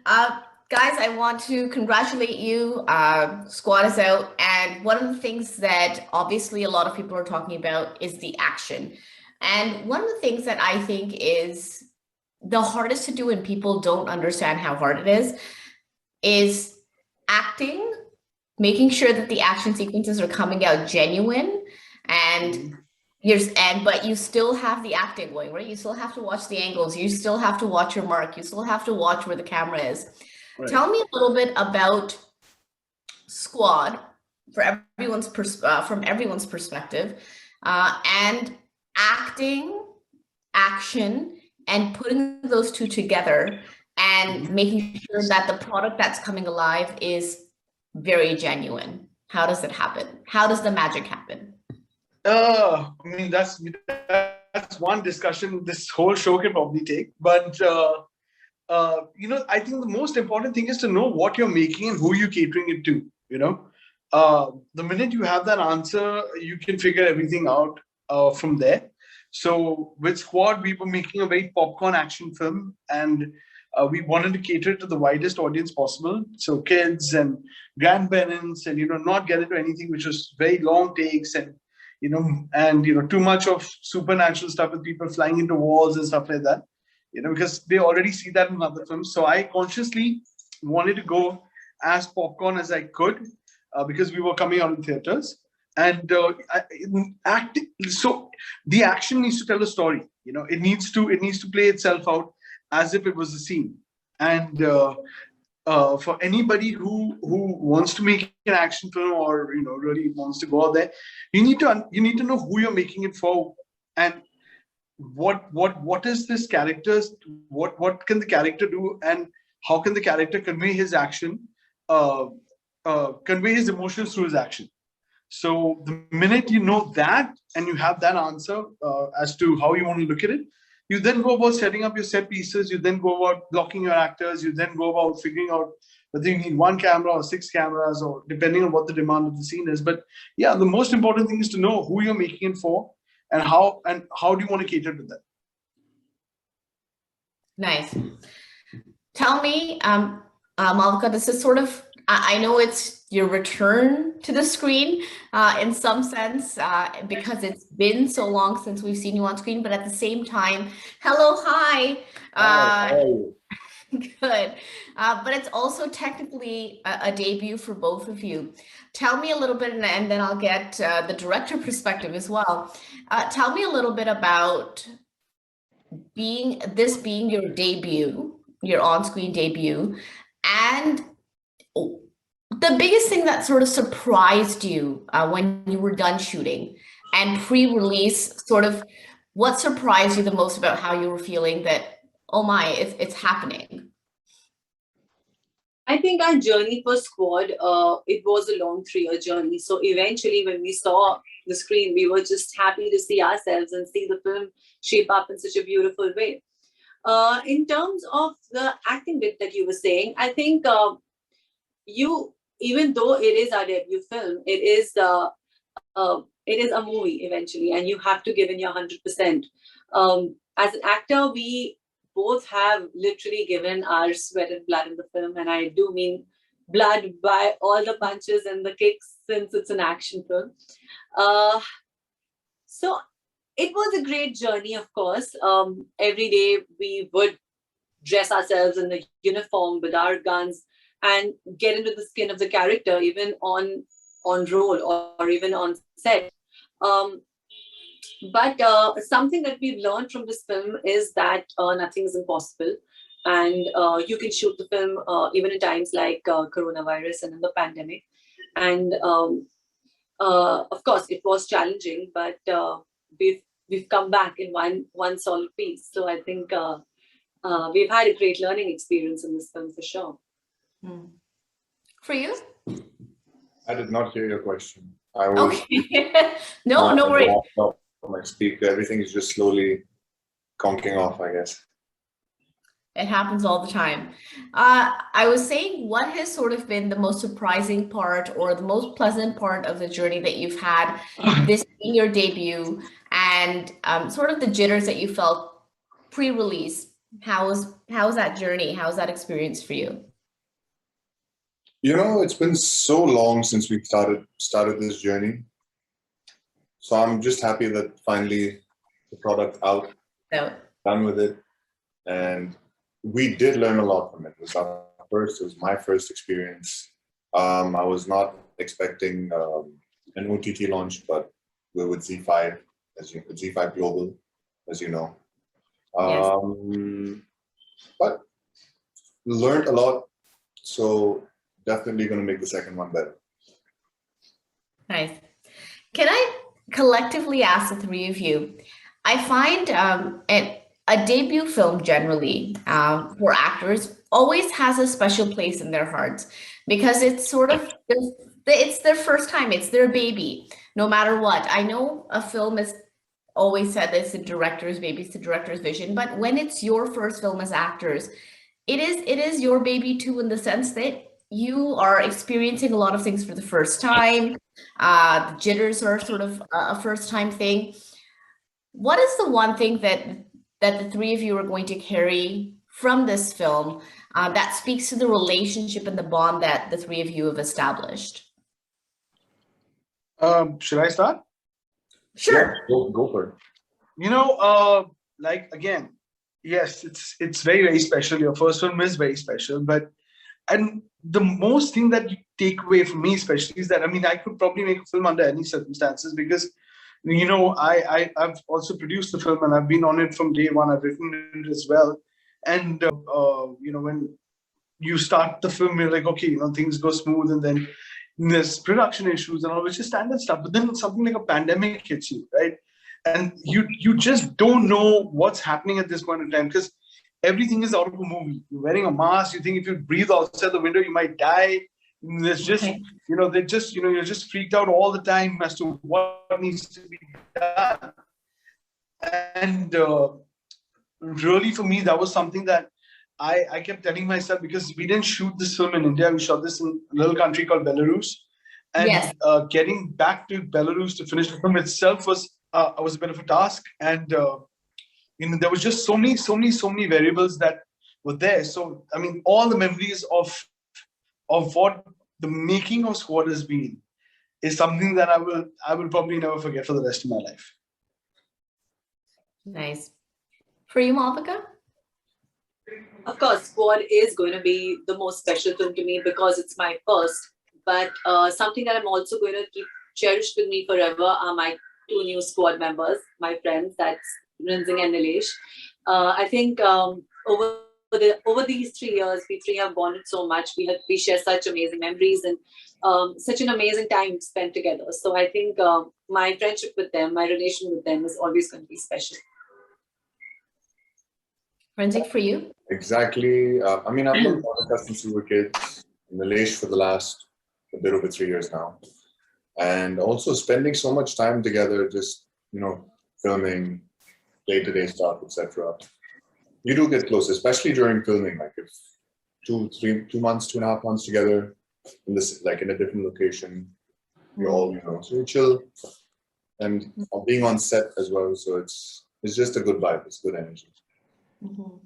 Guys, I want to congratulate you. Squad is out. And one of the things that obviously a lot of people are talking about is the action. And one of the things that I think is the hardest to do and people don't understand how hard it is acting, making sure that the action sequences are coming out genuine and but you still have the acting going, right? You still have to watch the angles. You still have to watch your mark. You still have to watch where the camera is. Right. Tell me a little bit about Squad for from everyone's perspective, and acting, action, and putting those two together and making sure that the product that's coming alive is very genuine. How does it happen? How does the magic happen? I mean, that's one discussion this whole show can probably take. But, I think the most important thing is to know what you're making and who you're catering it to, The minute you have that answer, you can figure everything out from there. So with Squad, we were making a very popcorn action film, and we wanted to cater to the widest audience possible. So kids and grandparents, and, not get into anything which was very long takes and too much of supernatural stuff with people flying into walls and stuff like that, because they already see that in other films. So I consciously wanted to go as popcorn as I could, because we were coming out in theaters. And so the action needs to tell a story. It needs to play itself out as if it was a scene. And for anybody who wants to make an action film or really wants to go out there, you need to know who you're making it for, and what is this character's, what can the character do, and how can the character convey his action, convey his emotions through his action. So the minute you know that and you have that answer as to how you want to look at it, you then go about setting up your set pieces. You then go about blocking your actors. You then go about figuring out whether you need 1 camera or 6 cameras, or depending on what the demand of the scene is. But yeah, the most important thing is to know who you're making it for and how do you want to cater to that. Nice. Tell me, Malvika, this is sort of, I know it's your return to the screen in some sense, because it's been so long since we've seen you on screen, but at the same time, hello, hi. Good. But it's also technically a debut for both of you. Tell me a little bit, and then I'll get the director perspective as well. Tell me a little bit about being your debut, your on-screen debut, and the biggest thing that sort of surprised you when you were done shooting and pre-release, sort of what surprised you the most about how you were feeling that, oh my, it's happening? I think our journey for Squad, it was a long 3-year journey. So eventually when we saw the screen, we were just happy to see ourselves and see the film shape up in such a beautiful way. In terms of the acting bit that you were saying, I think even though it is our debut film, it is a movie eventually, and you have to give in your 100%. As an actor, we both have literally given our sweat and blood in the film, and I do mean blood by all the punches and the kicks, since it's an action film. So it was a great journey, of course. Every day we would dress ourselves in the uniform with our guns and get into the skin of the character, even on roll or even on set. But something that we've learned from this film is that nothing is impossible. And you can shoot the film even in times like coronavirus and in the pandemic. And of course, it was challenging, but we've come back in one solid piece. So I think we've had a great learning experience in this film for sure. For you? I did not hear your question. I was okay. No worries. My speaker, everything is just slowly conking off, I guess. It happens all the time. I was saying, what has sort of been the most surprising part or the most pleasant part of the journey that you've had, this being your debut, and sort of the jitters that you felt pre-release? How was how's that journey? How's that experience for you? You know, it's been so long since we started this journey. So I'm just happy that finally the product out, So, done with it. And we did learn a lot from it. It was my first experience. I was not expecting an OTT launch, but we're with Z5, Z5 Global, as you know. yes. But learned a lot. So definitely going to make the second one better. Nice. Can I collectively ask the three of you? I find a debut film generally for actors always has a special place in their hearts because it's sort of it's their first time, it's their baby, no matter what. I know a film is always said that it's the director's baby, it's the director's vision, but when it's your first film as actors, it is your baby too, in the sense that you are experiencing a lot of things for the first time. The jitters are sort of a first time thing. What is the one thing that the three of you are going to carry from this film that speaks to the relationship and the bond that the three of you have established? Should I start? Sure. Yeah, go for it. You know, like again, yes, it's very special. Your first film is very special, but and the most thing that you take away from me, especially, is that I could probably make a film under any circumstances because I've also produced the film and I've been on it from day one. I've written it as well, and when you start the film, you're like, okay, things go smooth, and then there's production issues and all, which is standard stuff. But then something like a pandemic hits you, right? And you just don't know what's happening at this point in time because everything is out of a movie. You're wearing a mask. You think if you breathe outside the window, you might die. There's just, Okay. you're just freaked out all the time as to what needs to be done. And really, for me, that was something that I kept telling myself, because we didn't shoot this film in India. We shot this in a little country called Belarus. And Yes. getting back to Belarus to finish the film itself was a bit of a task. And there was just so many variables that were there. So all the memories of what the making of Squad has been is something that I will probably never forget for the rest of my life. Nice. For you, Malvika? Of course, Squad is going to be the most special film to me because it's my first. But something that I'm also going to keep cherished with me forever are my two new Squad members, my friends. That's Rinzing and Nilesh. I think over these 3 years, we three have bonded so much. We share such amazing memories and such an amazing time spent together. So I think my friendship with them, my relation with them, is always going to be special. Rinzing, for you? Exactly. I've known Monica since we were kids. Nilesh for the last a bit over 3 years now. And also spending so much time together, just, filming, day-to-day stuff, etc. You do get close, especially during filming, like if 2 months, 2.5 months together in this, like in a different location, you're all, so you chill and being on set as well. So it's just a good vibe. It's good energy. Mm-hmm.